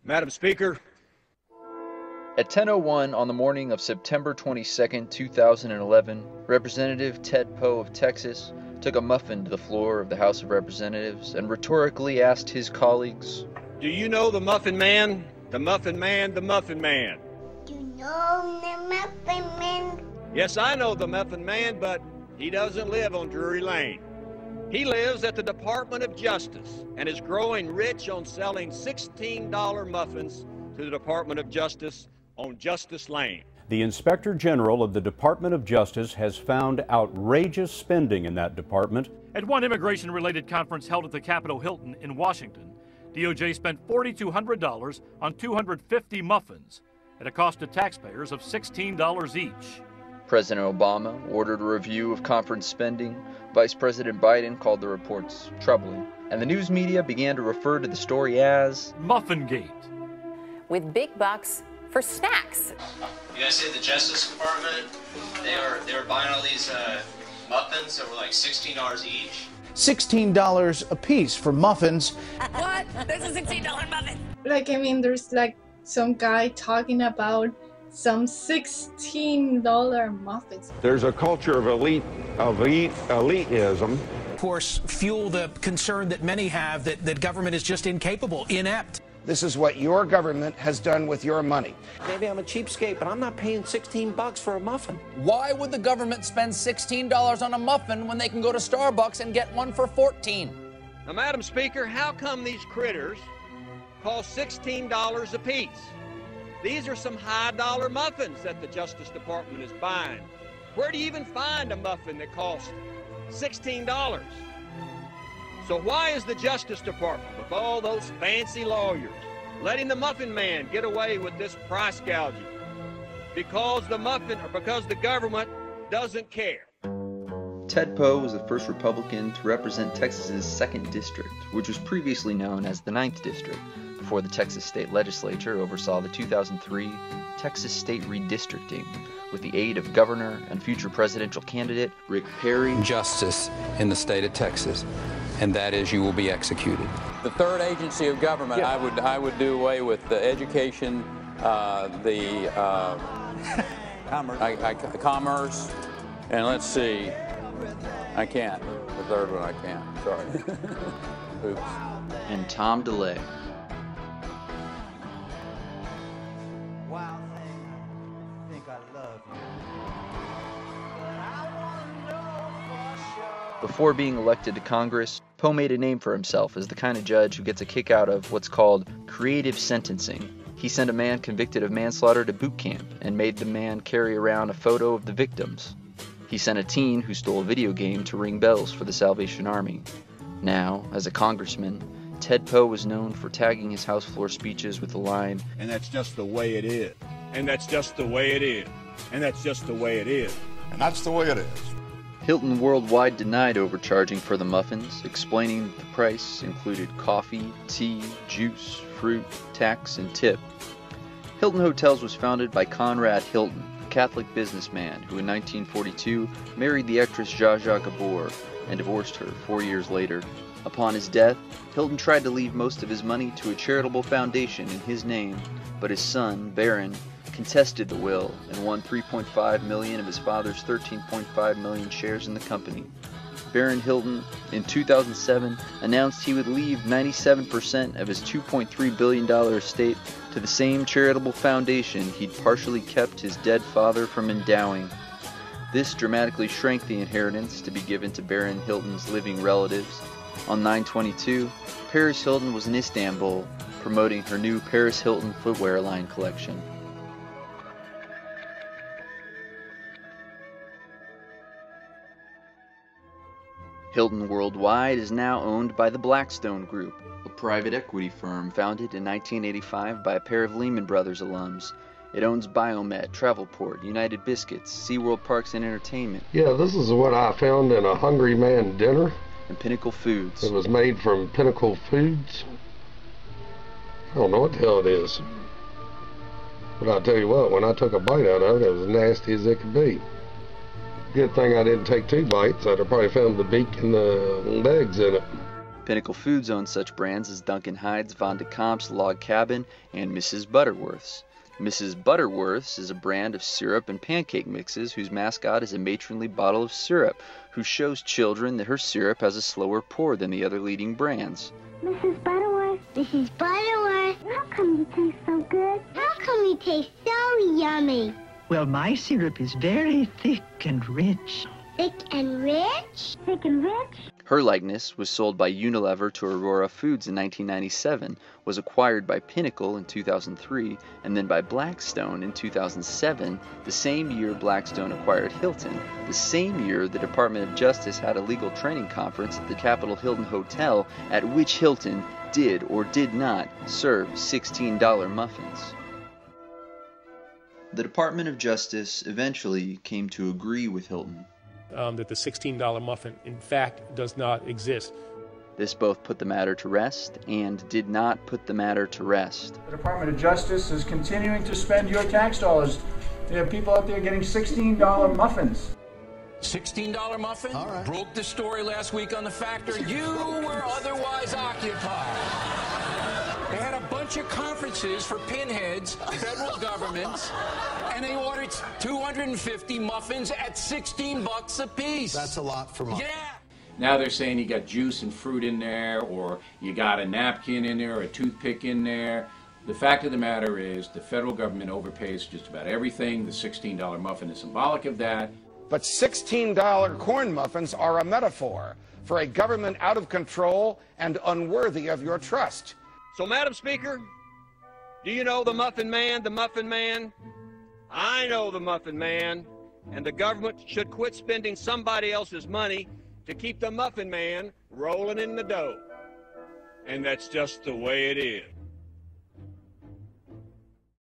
Madam Speaker. At 10:01 on the morning of September 22, 2011, Representative Ted Poe of Texas took a muffin to the floor of the House of Representatives and rhetorically asked his colleagues, Do you know the Muffin Man? The Muffin Man, the Muffin Man. Do you know the Muffin Man? Yes, I know the Muffin Man, but he doesn't live on Drury Lane. He lives at the Department of Justice and is growing rich on selling $16 muffins to the Department of Justice on Justice Lane. The Inspector General of the Department of Justice has found outrageous spending in that department. At one immigration-related conference held at the Capitol Hilton in Washington, DOJ spent $4,200 on 250 muffins at a cost to taxpayers of $16 each. President Obama ordered a review of conference spending. Vice President Biden called the reports troubling, and the news media began to refer to the story as Muffingate. With big bucks for snacks. You guys see the Justice Department? They were buying all these muffins that were like $16 each. $16 a piece for muffins. What? There's a $16 muffin. Like, I mean, there's like some guy talking about some $16 muffins. There's a culture of elitism. Of course, fuel the concern that many have that government is just incapable, inept. This is what your government has done with your money. Maybe I'm a cheapskate, but I'm not paying $16 for a muffin. Why would the government spend $16 on a muffin when they can go to Starbucks and get one for $14? Now, Madam Speaker, how come these critters cost $16 a piece? These are some high-dollar muffins that the Justice Department is buying. Where do you even find a muffin that costs $16? So why is the Justice Department, with all those fancy lawyers, letting the Muffin Man get away with this price gouging? Because the government doesn't care. Ted Poe was the first Republican to represent Texas's 2nd District, which was previously known as the 9th District, before the Texas State Legislature oversaw the 2003 Texas State Redistricting with the aid of Governor and future presidential candidate Rick Perry. Justice in the state of Texas, and that is you will be executed. The third agency of government, yeah. I would do away with the education, commerce, and let's see, I can't. The third one I can't, sorry. Oops. And Tom DeLay. Wow, I think I love you. But I wanna know for sure. Before being elected to Congress, Poe made a name for himself as the kind of judge who gets a kick out of what's called creative sentencing. He sent a man convicted of manslaughter to boot camp and made the man carry around a photo of the victims. He sent a teen who stole a video game to ring bells for the Salvation Army. Now, as a congressman, Ted Poe was known for tagging his House floor speeches with the line, "And that's just the way it is. And that's just the way it is. And that's just the way it is. And that's the way it is." Hilton Worldwide denied overcharging for the muffins, explaining that the price included coffee, tea, juice, fruit, tax, and tip. Hilton Hotels was founded by Conrad Hilton, a Catholic businessman who in 1942 married the actress Zsa Zsa Gabor and divorced her 4 years later. Upon his death, Hilton tried to leave most of his money to a charitable foundation in his name, but his son, Barron, contested the will and won $3.5 million of his father's $13.5 million shares in the company. Barron Hilton, in 2007, announced he would leave 97% of his $2.3 billion estate to the same charitable foundation he'd partially kept his dead father from endowing. This dramatically shrank the inheritance to be given to Barron Hilton's living relatives. On 9/22, Paris Hilton was in Istanbul, promoting her new Paris Hilton footwear line collection. Hilton Worldwide is now owned by the Blackstone Group, a private equity firm founded in 1985 by a pair of Lehman Brothers alums. It owns Biomet, Travelport, United Biscuits, SeaWorld Parks and Entertainment. Yeah, this is what I found in a Hungry Man dinner. And Pinnacle Foods. It was made from Pinnacle Foods. I don't know what the hell it is. But I'll tell you what, when I took a bite out of it, it was nasty as it could be. Good thing I didn't take 2 bites. I'd have probably found the beak and the legs in it. Pinnacle Foods owns such brands as Duncan Hyde's, Von de Kamp's, Log Cabin, and Mrs. Butterworth's. Mrs. Butterworth's is a brand of syrup and pancake mixes whose mascot is a matronly bottle of syrup who shows children that her syrup has a slower pour than the other leading brands. Mrs. Butterworth. Mrs. Butterworth. How come you taste so good? How come you taste so yummy? Well, my syrup is very thick and rich. Thick and rich? Thick and rich? Her likeness was sold by Unilever to Aurora Foods in 1997, was acquired by Pinnacle in 2003, and then by Blackstone in 2007, the same year Blackstone acquired Hilton, the same year the Department of Justice had a legal training conference at the Capitol Hilton Hotel, at which Hilton did or did not serve $16 muffins. The Department of Justice eventually came to agree with Hilton. That the $16 muffin, in fact, does not exist. This both put the matter to rest and did not put the matter to rest. The Department of Justice is continuing to spend your tax dollars. There are people out there getting $16 muffins. $16 muffin? All right. Broke the story last week on The Factor. You were otherwise occupied. They had a bunch of conferences for pinheads, federal governments, and they ordered 250 muffins at $16 a piece. That's a lot for muffins. Yeah. Now they're saying you got juice and fruit in there, or you got a napkin in there, or a toothpick in there. The fact of the matter is the federal government overpays just about everything. The $16 muffin is symbolic of that. But $16 corn muffins are a metaphor for a government out of control and unworthy of your trust. So, Madam Speaker, do you know the Muffin Man, the Muffin Man? I know the Muffin Man, and the government should quit spending somebody else's money to keep the Muffin Man rolling in the dough. And that's just the way it is.